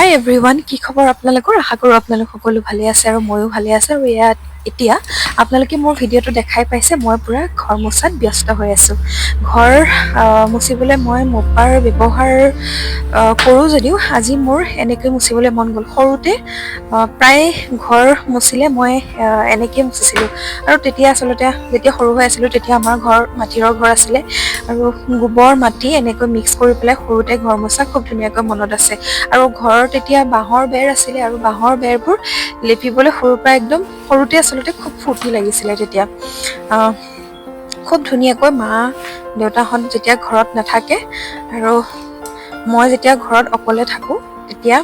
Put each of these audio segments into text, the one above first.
হাই everyone, কি খবৰ আপোনালোকৰ? আশা কৰোঁ আপোনালোক সকলো ভালে আছে আৰু ময়ো ভালে আছোঁ। আৰু এতিয়া আপোনালোকে মোৰ ভিডিঅ'টো দেখাই পাইছে, মই পূৰা ঘৰ মোচাত ব্যস্ত হৈ আছোঁ। ঘৰ মুচিবলৈ মই মোপাৰ ব্যৱহাৰ কৰোঁ যদিও আজি মোৰ এনেকৈ মুচিবলৈ মন গ'ল। সৰুতে প্ৰায় ঘৰ মুচিলে মই এনেকৈ মুচিছিলোঁ। আৰু তেতিয়া আচলতে যেতিয়া সৰু হৈ আছিলোঁ তেতিয়া আমাৰ মাটিৰৰ ঘৰ আছিলে আৰু গোবৰ মাটি এনেকৈ মিক্স কৰি পেলাই সৰুতে ঘৰ মোচা খুব ধুনীয়াকৈ মনত আছে। আৰু ঘৰৰ তেতিয়া বাঁহৰ বেৰ আছিলে আৰু বাঁহৰ বেৰবোৰ লেপিবলৈ সৰুৰ পৰা একদম সৰুতে আচলতে খুব ফূৰ্তি লাগিছিলে। তেতিয়া খুব ধুনীয়াকৈ মা দেউতাহঁত যেতিয়া ঘৰত নাথাকে আৰু মই যেতিয়া ঘৰত অকলে থাকোঁ তেতিয়া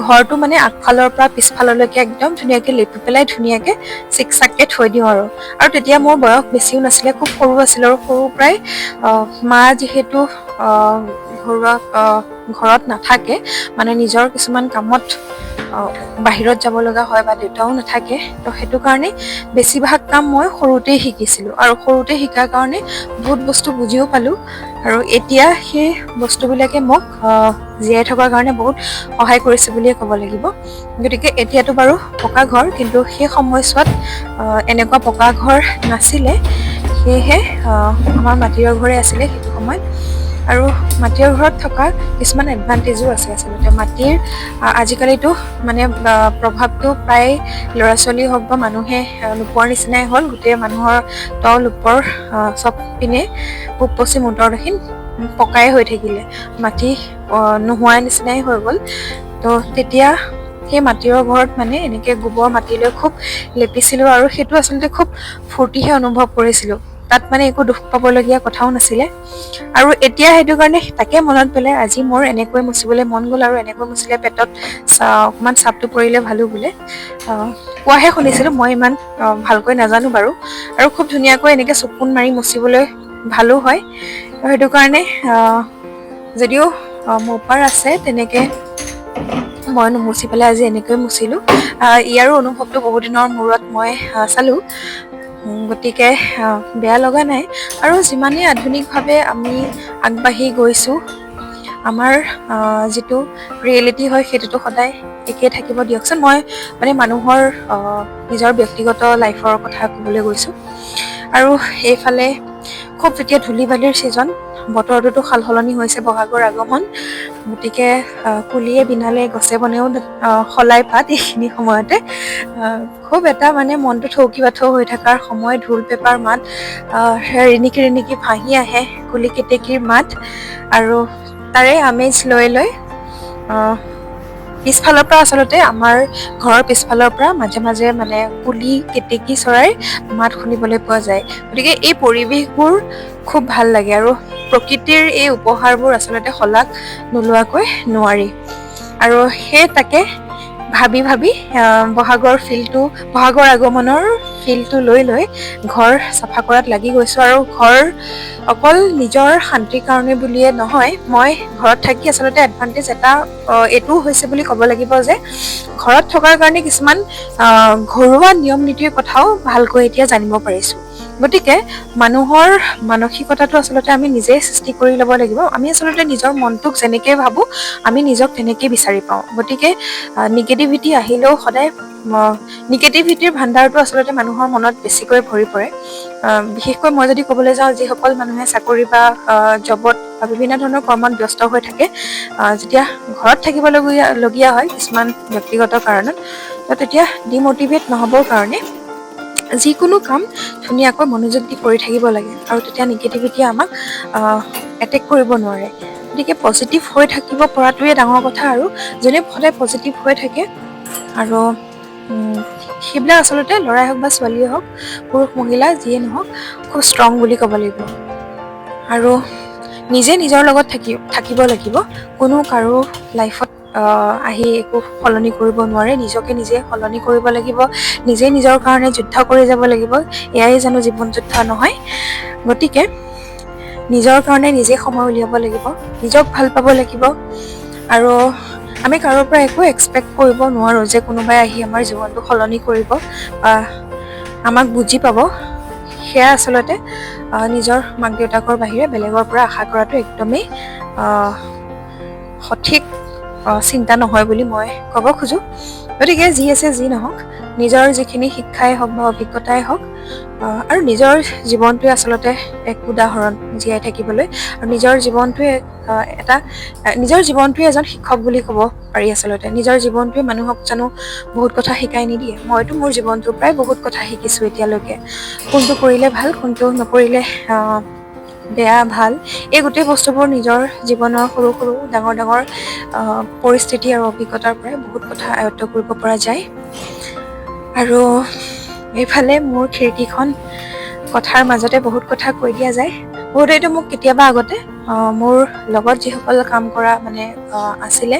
ঘৰটো মানে আগফালৰ পৰা পিছফাললৈকে একদম ধুনীয়াকৈ লেপি পেলাই ধুনীয়াকৈ চিকচাককৈ থৈ দিওঁ। আৰু তেতিয়া মোৰ বয়স বেছিও নাছিলে, খুব সৰু আছিলোঁ। আৰু সৰুৰ পৰাই মা যিহেতু ঘৰত নাথাকে, মানে নিজৰ কিছুমান কামত বাহিৰত যাব লগা হয় বা দেউতাও নাথাকে, তো সেইটো কাৰণে বেছিভাগ কাম মই সৰুতেই শিকিছিলোঁ। আৰু সৰুতে শিকাৰ কাৰণে বহুত বস্তু বুজিও পালোঁ। আৰু এতিয়া সেই বস্তুবিলাকে মোক জীয়াই থকাৰ কাৰণে বহুত সহায় কৰিছে বুলিয়ে ক'ব লাগিব। গতিকে এতিয়াতো বাৰু পকা ঘৰ, কিন্তু সেই সময়ছোৱাত এনেকুৱা পকা ঘৰ নাছিলে, সেয়েহে আমাৰ মাটিৰৰ ঘৰে আছিলে সেইটো সময়ত। আৰু মাটিৰ ঘৰত থকা কিছুমান এডভান্টেজো আছে আচলতে। মাটিৰ আজিকালিতো মানে প্ৰভাৱটো প্ৰায় ল'ৰা ছোৱালী হওক বা মানুহে নোপোৱাৰ নিচিনাই হ'ল। গোটেই মানুহৰ তল ওপৰ চব পিনে পূব পশ্চিম উত্তৰ দক্ষিণ পকাই হৈ থাকিলে, মাটি নোহোৱাৰ নিচিনাই হৈ গ'ল। তো তেতিয়া সেই মাটিৰ ঘৰত মানে এনেকৈ গোবৰ মাটিলৈ খুব লেপিছিলোঁ আৰু সেইটো আচলতে খুব ফূৰ্তিহে অনুভৱ কৰিছিলোঁ। তাত মানে একো দুখ পাবলগীয়া কথাও নাছিলে। আৰু এতিয়া সেইটো কাৰণে তাকে মনত পেলাই আজি মোৰ এনেকৈ মুচিবলৈ মন গ'ল। আৰু এনেকৈ মুচিলে পেটত অকণমান চাপটো পৰিলে ভালো বোলে কোৱাহে শুনিছিলোঁ, মই ইমান ভালকৈ নাজানো বাৰু। আৰু খুব ধুনীয়াকৈ এনেকৈ চকুন মাৰি মুচিবলৈ ভালো হয়। সেইটো কাৰণে যদিও মোপাৰ আছে তেনেকৈ মই নুমুচি পেলাই আজি এনেকৈ মুচিলোঁ। ইয়াৰো অনুভৱটো বহুত দিনৰ মূৰত মই চালোঁ, গতিকে বেয়া লগা নাই। আৰু যিমানেই আধুনিকভাৱে আমি আগবাঢ়ি গৈছোঁ, আমাৰ যিটো ৰিয়েলিটি হয় সেইটোতো সদায় একেই থাকিব দিয়কচোন। মই মানে মানুহৰ নিজৰ ব্যক্তিগত লাইফৰ কথা ক'বলৈ গৈছোঁ। আৰু এইফালে খুব যেতিয়া ধূলি বালিৰ ছিজন, বতৰটোতো সাল সলনি হৈছে, বহাগৰ আগমন, গতিকে কুলিয়ে বিনালে গছে বনেও সলাই পাত। এইখিনি সময়তে খুব এটা মানে মনটো থৌকি বাথৌ হৈ থকাৰ সময়, ঢোল পেপাৰ মাত, ৰিণিকি ৰিণিকি ভাঁহি আহে কুলি কেতেকীৰ মাত। আৰু তাৰে আমেজ লৈ পিছফালৰ পৰা আচলতে আমাৰ ঘৰৰ পিছফালৰ পৰা মাজে মাজে মানে কুলি কেতেকী চৰাইৰ মাত শুনিবলৈ পোৱা যায়। গতিকে এই পৰিৱেশবোৰ খুব ভাল লাগে। আৰু প্ৰকৃতিৰ এই উপহাৰবোৰ আচলতে শলাগ নোলোৱাকৈ নোৱাৰি। আৰু সেই তাকে ভাবি ভাবি বহাগৰ আগমনৰ ফিলটো লৈ ঘৰ চাফা কৰাত লাগি গৈছোঁ। আৰু ঘৰ অকল নিজৰ শান্তিৰ কাৰণে বুলিয়ে নহয়, মই ঘৰত থাকি আচলতে এডভান্টেজ এটা এইটোও হৈছে বুলি ক'ব লাগিব যে ঘৰত থকাৰ কাৰণে কিছুমান ঘৰুৱা নিয়ম নীতিৰ কথাও ভালকৈ এতিয়া জানিব পাৰিছোঁ। গতিকে মানুহৰ মানসিকতাটো আচলতে আমি নিজেই সৃষ্টি কৰি ল'ব লাগিব। আমি আচলতে নিজৰ মনটোক যেনেকৈ ভাবোঁ আমি নিজক তেনেকেই বিচাৰি পাওঁ। গতিকে নিগেটিভিটি আহিলেও সদায় নিগেটিভিটিৰ ভাণ্ডাৰটো আচলতে মানুহৰ মনত বেছিকৈ ভৰি পৰে। বিশেষকৈ মই যদি ক'বলৈ যাওঁ, যিসকল মানুহে চাকৰি বা জবত বা বিভিন্ন ধৰণৰ কৰ্মত ব্যস্ত হৈ থাকে, যেতিয়া ঘৰত থাকিবলগীয়া হয় কিছুমান ব্যক্তিগত কাৰণত, তো তেতিয়া ডিমটিভেট নহ'বৰ কাৰণে যিকোনো কাম ধুনীয়াকৈ মনোযোগ দি কৰি থাকিব লাগে। আৰু তেতিয়া নিগেটিভিটিয়ে আমাক এটেক কৰিব নোৱাৰে। গতিকে পজিটিভ হৈ থাকিব পৰাটোৱে ডাঙৰ কথা। আৰু যোনে সদায় পজিটিভ হৈ থাকে, আৰু সেইবিলাক আচলতে ল'ৰাই হওক বা ছোৱালীয়ে হওক, পুৰুষ মহিলা যিয়ে নহওক, খুব ষ্ট্ৰং বুলি ক'ব লাগিব। আৰু নিজে নিজৰ লগত থাকিব লাগিব। কোনো কাৰো লাইফত আহি একো সলনি কৰিব নোৱাৰে। নিজকে নিজে সলনি কৰিব লাগিব, নিজে নিজৰ কাৰণে যুদ্ধ কৰি যাব লাগিব। এয়াই জানো জীৱন যুদ্ধ নহয়? গতিকে নিজৰ কাৰণে নিজে সময় উলিয়াব লাগিব, নিজক ভাল পাব লাগিব। আৰু আমি কাৰোৰ পৰা একো এক্সপেক্ট কৰিব নোৱাৰোঁ যে কোনোবাই আহি আমাৰ জীৱনটো সলনি কৰিব বা আমাক বুজি পাব। সেয়া আচলতে নিজৰ মাক দেউতাকৰ বাহিৰে বেলেগৰ পৰা আশা কৰাটো একদমেই সঠিক চিন্তা নহয় বুলি মই ক'ব খোজোঁ। গতিকে যি আছে যি নহওক, নিজৰ যিখিনি শিক্ষাই হওক বা অভিজ্ঞতাই হওক, আৰু নিজৰ জীৱনটোৱে আচলতে এক উদাহৰণ জীয়াই থাকিবলৈ, আৰু নিজৰ জীৱনটোৱে নিজৰ জীৱনটোৱে এজন শিক্ষক বুলি ক'ব পাৰি আচলতে। নিজৰ জীৱনটোৱে মানুহক জানো বহুত কথা শিকাই নিদিয়ে? মইতো মোৰ জীৱনটোৰ পৰাই বহুত কথা শিকিছোঁ এতিয়ালৈকে। কোনটো কৰিলে ভাল, কোনটো নকৰিলে বেয়া ভাল, এই গোটেই বস্তুবোৰ নিজৰ জীৱনৰ সৰু সৰু ডাঙৰ ডাঙৰ পৰিস্থিতি আৰু অভিজ্ঞতাৰ পৰাই বহুত কথা আয়ত্ব কৰিব পৰা যায়। আৰু এইফালে মোৰ খিৰিকীখন কথাৰ মাজতে বহুত কথা কৈ দিয়া যায়। বহুতেতো মোক কেতিয়াবা আগতে মোৰ লগত যিসকল কাম কৰা মানে আছিলে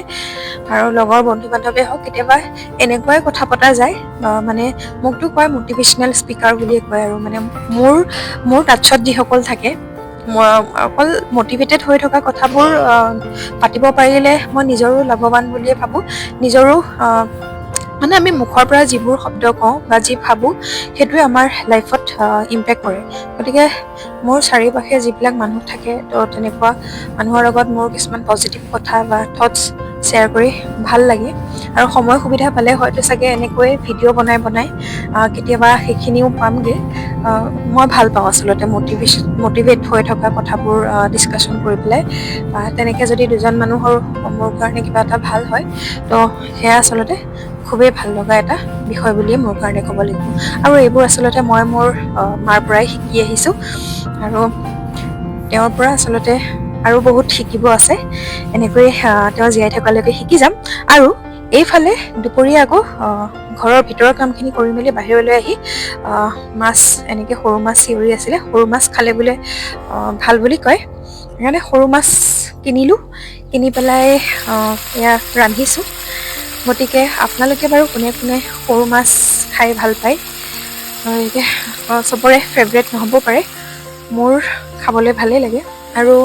আৰু লগৰ বন্ধু বান্ধৱে হওক, কেতিয়াবা এনেকুৱাই কথা পতা যায়, মানে মোকতো কয় মটিভেশ্যনেল স্পীকাৰ বুলিয়ে কয়। আৰু মানে মোৰ টাচত যিসকল থাকে, মই অকল মটিভেটেড হৈ থকা কথাবোৰ পাতিব পাৰিলে মই নিজৰো লাভৱান বুলিয়ে ভাবোঁ। নিজৰো মানে আমি মুখৰ পৰা যিবোৰ শব্দ কওঁ বা যি ভাবোঁ, সেইটোৱে আমাৰ লাইফত ইম্পেক্ট কৰে। গতিকে মোৰ চাৰিওপাশে যিবিলাক মানুহ থাকে, তো তেনেকুৱা মানুহৰ লগত মোৰ কিছুমান পজিটিভ কথা বা থটছ শ্বেয়াৰ কৰি ভাল লাগে। আৰু সময় সুবিধা পালে হয়তো চাগে এনেকৈ ভিডিঅ' বনাই কেতিয়াবা সেইখিনিও পামগৈ। মই ভাল পাওঁ আচলতে মটিভেট হৈ থকা কথাবোৰ ডিছকাশ্যন কৰি পেলাই। তেনেকৈ যদি দুজন মানুহৰ মোৰ কাৰণে কিবা এটা ভাল হয়, তো সেয়া আচলতে খুবেই ভাল লগা এটা বিষয় বুলিয়ে মোৰ কাৰণে ক'ব লাগিব। আৰু এইবোৰ আচলতে মই মোৰ মাৰ পৰাই শিকি আহিছোঁ, আৰু তেওঁৰ পৰা আচলতে আৰু বহুত শিকিব আছে। এনেকৈ তেওঁ জীয়াই থকালৈকে শিকি যাম। আৰু এইফালে দুপৰীয়া আকৌ ঘৰৰ ভিতৰৰ কামখিনি কৰি মেলি বাহিৰলৈ আহি মাছ, এনেকৈ সৰু মাছ চিঞৰি আছিলে। সৰু মাছ খালে বোলে ভাল বুলি কয়, সেইকাৰণে সৰু মাছ কিনি পেলাই এয়া ৰান্ধিছোঁ। গতিকে আপোনালোকে বাৰু কোনে কোনে সৰু মাছ খাই ভাল পায়? গতিকে চবৰে ফেভৰেট নহ'ব পাৰে, মোৰ খাবলৈ ভালেই লাগে। আৰু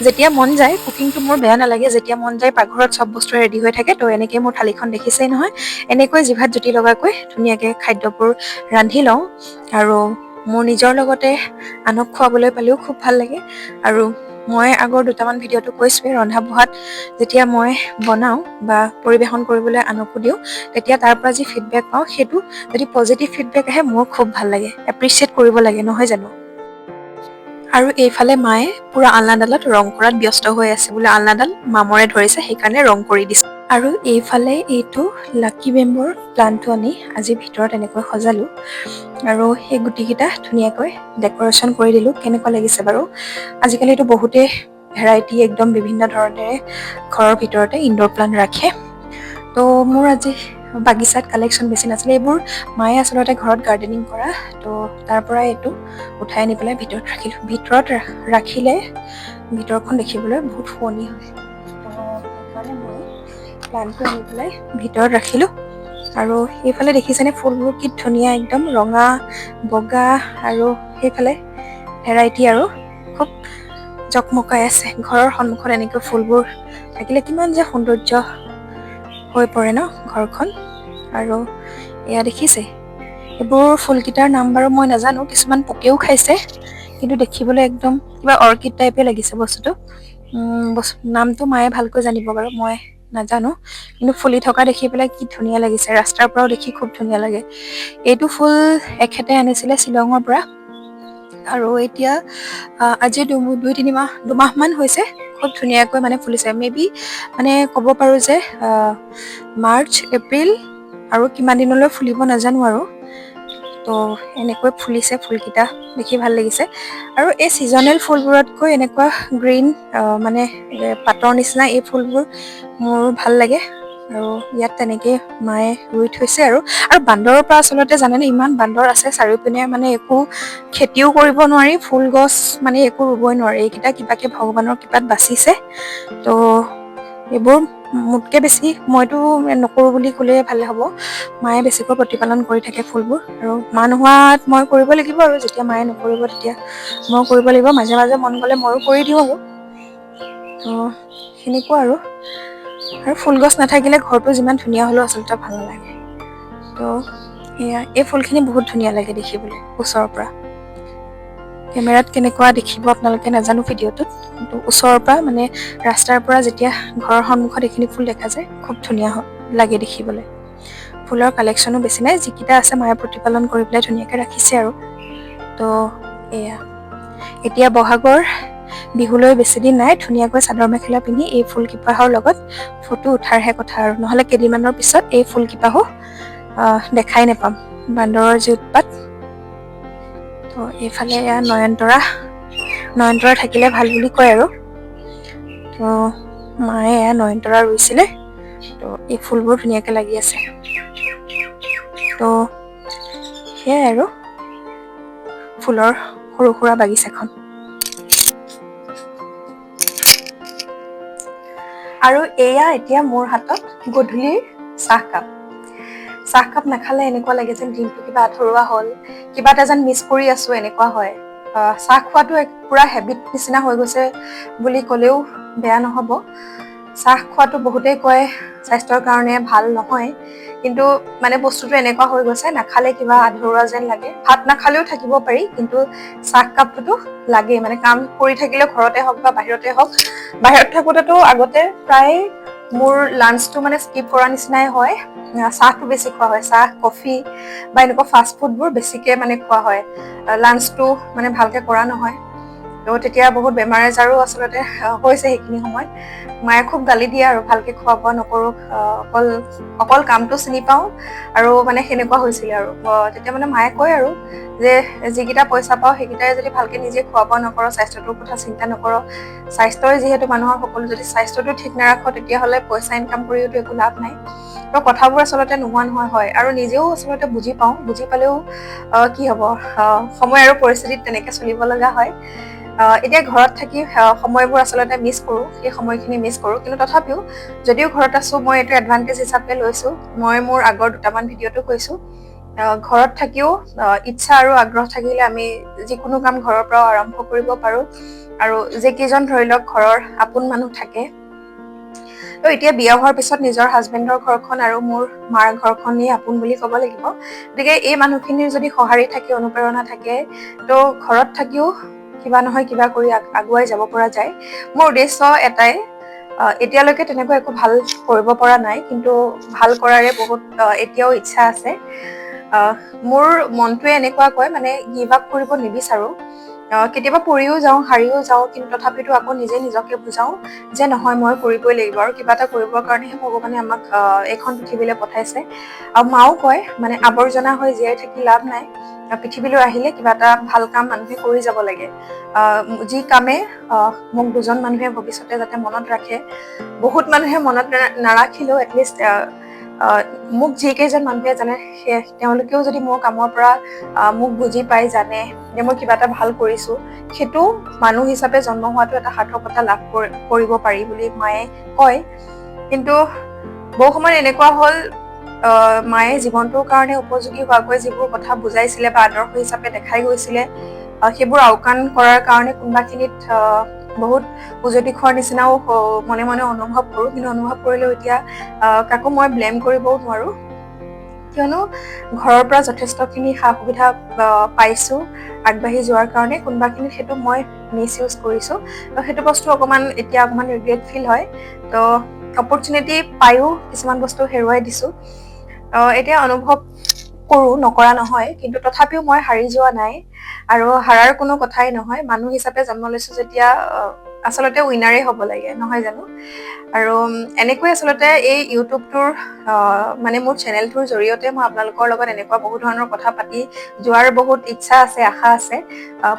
যেতিয়া মন যায়, কুকিংটো মোৰ বেয়া নালাগে। যেতিয়া মন যায় পাকঘৰত চব বস্তু ৰেডি হৈ থাকে, তো এনেকৈ মোৰ থালিখন দেখিছেই নহয়, এনেকৈ জিভাত জুতি লগাকৈ ধুনীয়াকৈ খাদ্যবোৰ ৰান্ধি লওঁ। আৰু মোৰ নিজৰ লগতে আনক খুৱাবলৈ পালেও খুব ভাল লাগে। আৰু মই আগৰ দুটামান ভিডিঅ'টো কৈছোঁৱেই, ৰন্ধা বঢ়াত যেতিয়া মই বনাওঁ বা পৰিৱেশন কৰিবলৈ আনকো দিওঁ, তেতিয়া তাৰ পৰা যি ফিডবেক পাওঁ, সেইটো যদি পজিটিভ ফিডবেক আহে মোৰ খুব ভাল লাগে। এপ্ৰিচিয়েট কৰিব লাগে, নহয় জানো? আৰু এইফালে মায়ে পুৰা আলনাডালত ৰং কৰাত ব্যস্ত হৈ আছে। বোলে আলনাডাল মামৰে ধৰিছে, সেইকাৰণে ৰং কৰি দিছে। আৰু এইফালে এইটো লাকি বেম্বৰ প্লান্টটো আনি আজি ভিতৰত এনেকৈ সজালোঁ, আৰু সেই গুটিকেইটা ধুনীয়াকৈ ডেক'ৰেশ্যন কৰি দিলোঁ। কেনেকুৱা লাগিছে বাৰু? আজিকালিতো বহুতেই ভেৰাইটি, একদম বিভিন্ন ধৰণেৰে ঘৰৰ ভিতৰতে ইনড'ৰ প্লান্ট ৰাখে। তো মোৰ আজি বাগিচাত কালেকশ্যন বেছি নাছিলে। এইবোৰ মায়ে আচলতে ঘৰত গাৰ্ডেনিং কৰা, তো তাৰ পৰাই এইটো উঠাই আনি পেলাই ভিতৰত ৰাখিলোঁ। ভিতৰত ৰাখিলে ভিতৰখন দেখিবলৈ বহুত শুৱনি হয়, তো সেইকাৰণে মই প্লান্টটো আনি পেলাই ভিতৰত ৰাখিলোঁ। আৰু এইফালে দেখিছেনে ফুলবোৰ কি ধুনীয়া, একদম ৰঙা, বগা, আৰু সেইফালে ভেৰাইটি আৰু খুব জকমকাই আছে। ঘৰৰ সন্মুখত এনেকৈ ফুলবোৰ থাকিলে কিমান যে সৌন্দৰ্য হৈ পৰে ন ঘৰখন। আৰু এয়া দেখিছে, এইবোৰ ফুলকেইটাৰ নাম বাৰু মই নাজানো, কিছুমান পোকেও খাইছে, কিন্তু দেখিবলৈ একদম কিবা অৰ্কিড টাইপে লাগিছে বস্তুটো। নামটো মায়ে ভালকৈ জানিব বাৰু, মই নাজানো। কিন্তু ফুলি থকা দেখি পেলাই কি ধুনীয়া লাগিছে, ৰাস্তাৰ পৰাও দেখি খুব ধুনীয়া লাগে। এইটো ফুল এখেতে আনিছিলে শ্বিলঙৰ পৰা, আৰু এতিয়া আজি দুমাহমান হৈছে খুব ধুনীয়াকৈ মানে ফুলিছে। মেবি মানে ক'ব পাৰোঁ যে মাৰ্চ, এপ্ৰিল আৰু কিমান দিনলৈ ফুলিব নাজানো আৰু। তো এনেকৈ ফুলিছে ফুলকেইটা, দেখি ভাল লাগিছে। আৰু এই ছিজনেল ফুলবোৰতকৈ এনেকুৱা গ্ৰীণ মানে পাতৰ নিচিনা এই ফুলবোৰ মোৰ ভাল লাগে। আৰু ইয়াত তেনেকৈ মায়ে ৰুই থৈছে। আৰু বান্দৰৰ পৰা আচলতে জানেনে, ইমান বান্দৰ আছে চাৰিওপিনে, মানে একো খেতিও কৰিব নোৱাৰি, ফুল গছ মানে একো ৰুবই নোৱাৰি। এইকেইটা কিবাকে ভগৱানৰ কৃপাত বাচিছে। তো এইবোৰ মোতকৈ বেছি মইতো নকৰোঁ বুলি ক'লেই ভালে হ'ব, মায়ে বেছিকৈ প্ৰতিপালন কৰি থাকে ফুলবোৰ। আৰু মা নোহোৱাত মই কৰিব লাগিব, আৰু যেতিয়া মায়ে নকৰিব তেতিয়া মই কৰিব লাগিব। মাজে মাজে মন গ'লে ময়ো কৰি দিওঁ আৰু। তো সেনেকুৱা আৰু ফুলগছ নাথাকিলে ঘৰটো যিমান ধুনীয়া হ'লেও আচলতে ভাল নালাগে। তো এয়া, এই ফুলখিনি বহুত ধুনীয়া লাগে দেখিবলৈ ওচৰৰ পৰা। কেমেৰাত কেনেকুৱা দেখিব আপোনালোকে নাজানো ভিডিঅ'টোত, কিন্তু ওচৰৰ পৰা মানে ৰাস্তাৰ পৰা যেতিয়া ঘৰৰ সন্মুখত এইখিনি ফুল দেখা যায় খুব ধুনীয়া লাগে দেখিবলৈ। ফুলৰ কালেকশ্যনো বেছি নাই, যিকেইটা আছে মায়ে প্ৰতিপালন কৰি পেলাই ধুনীয়াকৈ ৰাখিছে আৰু। তো এয়া এতিয়া বহাগৰ বিহুলৈ বেছিদিন নাই, ধুনীয়াকৈ চাদৰ মেখেলা পিন্ধি এই ফুলকেইপাহৰ লগত ফটো উঠাৰহে কথা আৰু, নহ'লে কেইদিনমানৰ পিছত এই ফুলকেইপাহো দেখাই নাপাম, বান্দৰৰ যি উৎপাত। তো এইফালে এয়া নয়নতৰা থাকিলে ভাল বুলি কয় আৰু। তো মায়ে এয়া নয়নতৰা ৰুইছিলে, তো এই ফুলবোৰ ধুনীয়াকৈ লাগি আছে। তো সেয়াই আৰু ফুলৰ সৰু সুৰা বাগিচাখন। আৰু এয়া এতিয়া মোৰ হাতত গধূলিৰ চাহকাপ নাখালে এনেকুৱা লাগে যেন দিনটো কিবা আধৰুৱা হ'ল, কিবা এটা যেন মিছ কৰি আছো এনেকুৱা হয়। চাহ খোৱাটো এক পুৰা হেবিট নিচিনা হৈ গৈছে বুলি ক'লেও বেয়া নহ'ব। চাহ খোৱাটো বহুতেই কয় স্বাস্থ্যৰ কাৰণে ভাল নহয়, কিন্তু মানে বস্তুটো এনেকুৱা হৈ গৈছে, নাখালে কিবা আধৰুৱা যেন লাগে। ভাত নাখালেও থাকিব পাৰি, কিন্তু চাহকাপটোতো লাগেই। মানে কাম কৰি থাকিলেও ঘৰতে হওক বা বাহিৰতে হওক, বাহিৰত থাকোঁতেতো আগতে প্ৰায় মোৰ লাঞ্চটো মানে স্কিপ কৰা নিচিনাই হয়। চাহটো বেছি খোৱা হয়, চাহ কফি বা এনেকুৱা ফাষ্ট ফুডবোৰ বেছিকে মানে খোৱা হয়। লাঞ্চটো মানে ভালকে কৰা নহয়, তো তেতিয়া বহুত বেমাৰ আজাৰো আচলতে হৈছে সেইখিনি সময়ত। মায়ে খুব গালি দিয়ে আৰু ভালকে খোৱা বোৱা নকৰো, অকল কামটো চিনি পাওঁ আৰু মানে সেনেকুৱা হৈছিলে আৰু। তেতিয়া মানে মায়ে কয় আৰু যে যিকেইটা পইচা পাওঁ সেইকেইটাই যদি ভালকে নিজে খোৱা বোৱা নকৰো, স্বাস্থ্যটোৰ কথা চিন্তা নকৰো, স্বাস্থ্যই যিহেতু মানুহৰ সকলো, যদি স্বাস্থ্যটো ঠিক নাৰাখো তেতিয়াহ'লে পইচা ইনকাম কৰিওতো একো লাভ নাই। তো কথাবোৰ আচলতে নোহোৱা নহয় হয়, আৰু নিজেও আচলতে বুজি পাওঁ, বুজি পালেও কি হ'ব, সময় আৰু পৰিস্থিতিত তেনেকে চলিব লগা হয়। এতিয়া ঘৰত থাকি সময়বোৰ আচলতে মিছ কৰোঁ, সেই সময়খিনি মিছ কৰোঁ। কিন্তু তথাপিও যদিও ঘৰত আছোঁ, মই এইটো এডভান্টেজ হিচাপে লৈছোঁ। মই মোৰ আগৰ দুটামান ভিডিঅ'টো কৈছোঁ, ঘৰত থাকিও ইচ্ছা আৰু আগ্ৰহ থাকিলে আমি যিকোনো কাম ঘৰৰ পৰাও আৰম্ভ কৰিব পাৰোঁ। আৰু যিকেইজন ধৰি লওক ঘৰৰ আপোন মানুহ থাকে, তো এতিয়া বিয়া হোৱাৰ পিছত নিজৰ হাজবেণ্ডৰ ঘৰখন আৰু মোৰ মাৰ ঘৰখনেই আপোন বুলি ক'ব লাগিব। গতিকে এই মানুহখিনিৰ যদি সঁহাৰি থাকে, অনুপ্ৰেৰণা থাকে, তো ঘৰত থাকিও কিবা নহয় কিবা কৰি আগুৱাই যাব পৰা যায়। মোৰ উদ্দেশ্য এটাই, এতিয়ালৈকে তেনেকুৱা একো ভাল কৰিব পৰা নাই, কিন্তু ভাল কৰাৰে বহুত এতিয়াও ইচ্ছা আছে। মোৰ মনটোৱে এনেকুৱা কয়, মানে গিভ আপ কৰিব নিবিচাৰো। কেতিয়াবা পৰিও যাওঁ, হাৰিও যাওঁ, কিন্তু তথাপিতো আকৌ নিজে নিজকে বুজাওঁ যে নহয়, মই কৰিবই লাগিব, আৰু কিবা এটা কৰিবৰ কাৰণেহে ভগৱানে আমাক এইখন পৃথিৱীলৈ পঠাইছে। আৰু মাও কয়, মানে আৱৰ্জনা হৈ জীয়াই থাকি লাভ নাই, পৃথিৱীলৈ আহিলে কিবা এটা ভাল কাম মানুহে কৰি যাব লাগে। যি কামে মোক দুজন মানুহে ভৱিষ্যতে যাতে মনত ৰাখে, বহুত মানুহে মনত নাৰাখিলেও এটলিষ্ট মোক যিকেইজন মানুহে জানে, তেওঁলোকেও যদি মোৰ কামৰ পৰা মোক বুজি পাই, জানে যে মই কিবা এটা ভাল কৰিছোঁ, সেইটো মানুহ হিচাপে জন্ম হোৱাটো এটা সাৰ্থকতা লাভ কৰিব পাৰি বুলি মায়ে কয়। কিন্তু বহু সময়ত এনেকুৱা হ'ল, মায়ে জীৱনটোৰ কাৰণে উপযোগী হোৱাকৈ যিবোৰ কথা বুজাইছিলে বা আদৰ্শ হিচাপে দেখাই গৈছিলে, সেইবোৰ আওকাণ কৰাৰ কাৰণে কোনোবাখিনিত বহুত উজতি খোৱাৰ নিচিনাও মনে মনে অনুভৱ কৰোঁ। কিন্তু অনুভৱ কৰিলেও এতিয়া কাকো মই ব্লেম কৰিবও নোৱাৰোঁ, কিয়নো ঘৰৰ পৰা যথেষ্টখিনি সা সুবিধা পাইছোঁ আগবাঢ়ি যোৱাৰ কাৰণে। কোনোবাখিনিত সেইটো মই মিছ ইউজ কৰিছোঁ, তো সেইটো বস্তু এতিয়া অকণমান ৰিগ্ৰেট ফিল হয়। তো অপৰচুনিটি পায়ো কিছুমান বস্তু হেৰুৱাই দিছোঁ। এতিয়া অনুভৱ কৰোঁ, নকৰা নহয়, কিন্তু তথাপিও মই হাৰি যোৱা নাই, আৰু হাৰাৰ কোনো কথাই নহয়। মানুহ হিচাপে জন্ম লৈছোঁ যেতিয়া আচলতে উইনাৰেই হ'ব লাগে, নহয় জানো? আৰু এনেকৈ আচলতে এই ইউটিউবটোৰ মানে মোৰ চেনেলটোৰ জৰিয়তে মই আপোনালোকৰ লগত এনেকুৱা বহু ধৰণৰ কথা পাতি যোৱাৰ বহুত ইচ্ছা আছে, আশা আছে।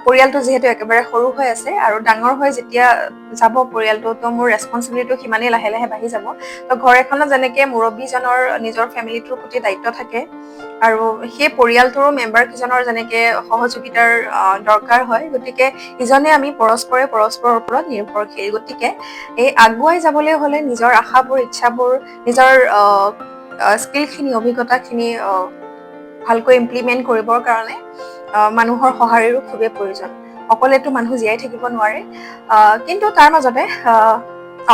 পৰিয়ালটো যিহেতু একেবাৰে সৰু হৈ আছে, আৰু ডাঙৰ হৈ যেতিয়া যাব পৰিয়ালটো, তো মোৰ ৰেচপনচিবিলিটিও সিমানেই লাহে লাহে বাঢ়ি যাব। তো ঘৰ এখনত যেনেকে মুৰব্বীজনৰ নিজৰ ফেমিলিটোৰ প্ৰতি দায়িত্ব থাকে, আৰু সেই পৰিয়ালটোৰো মেম্বাৰ কেইজনৰ যেনেকে সহযোগিতাৰ দৰকাৰ হয়, গতিকে ইজনে আমি পৰস্পৰৰ ওপৰত নিৰ্ভৰশীল। গতিকে এই আগুৱাই যাবলৈ হ'লে নিজৰ আশাবোৰ, ইচ্ছাবোৰ, নিজৰ স্কিলখিনি, অভিজ্ঞতাখিনি ভালকৈ ইমপ্লিমেণ্ট কৰিবৰ কাৰণে মানুহৰ সঁহাৰিৰো খুবেই প্ৰয়োজন। অকলেতো মানুহ জীয়াই থাকিব নোৱাৰে। কিন্তু তাৰ মাজতে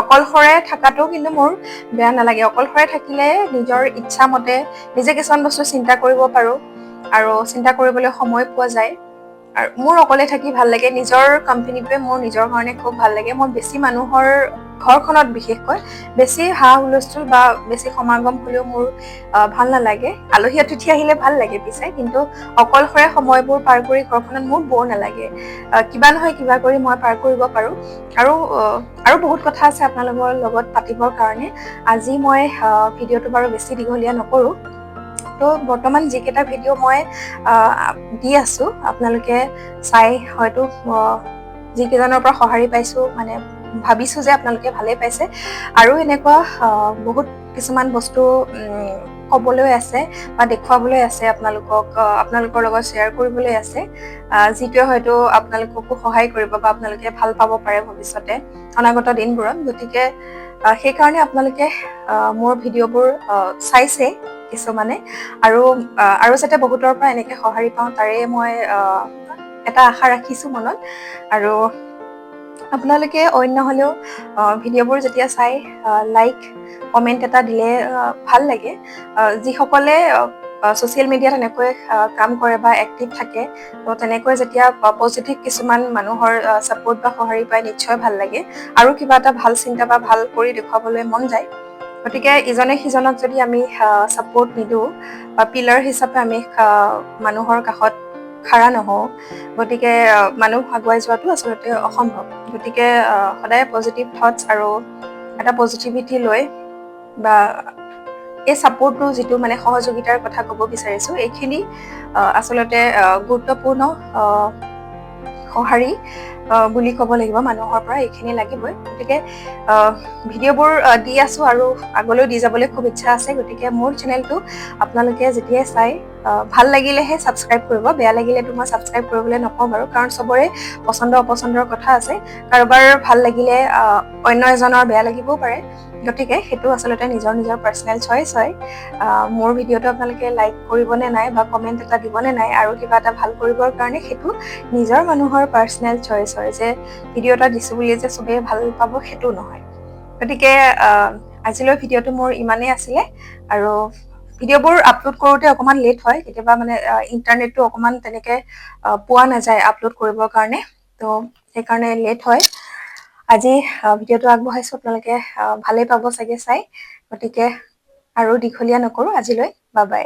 অকলশৰে থকাটো কিন্তু মোৰ বেয়া নালাগে। অকলশৰে থাকিলে নিজৰ ইচ্ছা মতে নিজে কিছুমান বস্তু চিন্তা কৰিব পাৰোঁ, আৰু চিন্তা কৰিবলৈ সময় পোৱা যায়। আৰু মোৰ অকলে থাকি ভাল লাগে নিজৰ কোম্পানীটোৱে মোৰ নিজৰ কাৰণে খুব ভাল লাগে মই বেছি মানুহৰ ঘৰখনত বিশেষকৈ বেছি হাঁহ হুলস্থুল বা বেছি সমাগম হ'লেও মোৰ ভাল নালাগে আলহী অতিথি আহিলে ভাল লাগে পিছে কিন্তু অকলশৰে সময়বোৰ পাৰ কৰি ঘৰখনত মোৰ বৰ নালাগে কিবা নহয় কিবা কৰি মই পাৰ কৰিব পাৰোঁ আৰু আৰু বহুত কথা আছে আপোনালোকৰ লগত পাতিবৰ কাৰণে আজি মই ভিডিঅ'টো বাৰু বেছি দীঘলীয়া নকৰোঁ তো বৰ্তমান যিকেইটা ভিডিঅ' মই দি আছোঁ আপোনালোকে চাই হয়তো যিকেইজনৰ পৰা সঁহাৰি পাইছোঁ মানে ভাবিছোঁ যে আপোনালোকে ভালেই পাইছে আৰু এনেকুৱা বহুত কিছুমান বস্তু ক'বলৈ আছে বা দেখুৱাবলৈ আছে আপোনালোকৰ লগত শ্বেয়াৰ কৰিবলৈ আছে যিটোৱে হয়তো আপোনালোককো সহায় কৰিব বা আপোনালোকে ভাল পাব পাৰে ভৱিষ্যতে অনাগত দিনবোৰত গতিকে সেইকাৰণে আপোনালোকে মোৰ ভিডিঅ'বোৰ চাইছে কিছুমানে আৰু যাতে বহুতৰ পৰা এনেকে সঁহাৰি পাওঁ তাৰে মই এটা আশা ৰাখিছোঁ মনত আৰু আপোনালোকে অন্য হ'লেও ভিডিঅ'বোৰ যেতিয়া চাই লাইক কমেণ্ট এটা দিলে ভাল লাগে যিসকলে ছ'চিয়েল মিডিয়াত এনেকৈ কাম কৰে বা এক্টিভ থাকে তো তেনেকৈ যেতিয়া পজিটিভ কিছুমান মানুহৰ ছাপোৰ্ট বা সঁহাৰি পায় নিশ্চয় ভাল লাগে আৰু কিবা এটা ভাল চিন্তা বা ভাল কৰি দেখুৱাবলৈ মন যায় গতিকে ইজনে সিজনক যদি আমি ছাপোৰ্ট নিদিওঁ বা পিলাৰ হিচাপে আমি মানুহৰ কাষত খাৰা নহওঁ গতিকে মানুহ আগুৱাই যোৱাটো আচলতে অসম্ভৱ গতিকে সদায় পজিটিভ থটছ আৰু এটা পজিটিভিটি লৈ বা এই ছাপোৰ্টটো যিটো মানে সহযোগিতাৰ কথা ক'ব বিচাৰিছোঁ এইখিনি আচলতে গুৰুত্বপূৰ্ণ সঁহাৰি বুলি ক'ব লাগিব মানুহৰ পৰা এইখিনি লাগিবই গতিকে ভিডিঅ'বোৰ দি আছোঁ আৰু আগলৈ দি যাবলৈ খুব ইচ্ছা আছে গতিকে মোৰ চেনেলটো আপোনালোকে যেতিয়াই চাই ভাল লাগিলেহে ছাবস্ক্ৰাইব কৰিব বেয়া লাগিলেতো মই ছাবস্ক্ৰাইব কৰিবলৈ নকওঁ বাৰু কাৰণ চবৰে পচন্দ অপচন্দৰ কথা আছে কাৰোবাৰ ভাল লাগিলে অন্য এজনৰ বেয়া লাগিবও পাৰে গতিকে সেইটো আচলতে নিজৰ নিজৰ পাৰ্চনেল চইচ হয় মোৰ ভিডিঅ'টো আপোনালোকে লাইক কৰিবনে নাই বা কমেণ্ট এটা দিবনে নাই আৰু কিবা এটা ভাল কৰিবৰ কাৰণে সেইটো নিজৰ মানুহৰ পাৰ্চনেল চইচ হয় যে ভিডিঅ' এটা দিছোঁ বুলি যে চবেই ভাল পাব সেইটো নহয় গতিকে আজিলৈ ভিডিঅ'টো মোৰ ইমানেই আছিলে আৰু ভিডিঅ'বোৰ আপলোড কৰোঁতে অকণমান লেট হয় কেতিয়াবা মানে ইণ্টাৰনেটটো অকণমান তেনেকৈ পোৱা নাযায় আপলোড কৰিবৰ কাৰণে তো সেইকাৰণে লেট হয় আজি ভিডিঅ'টো আগবঢ়াইছোঁ আপোনালোকে ভালেই পাব চাগে চাই গতিকে আৰু দীঘলীয়া নকৰোঁ আজিলৈ বাই বাই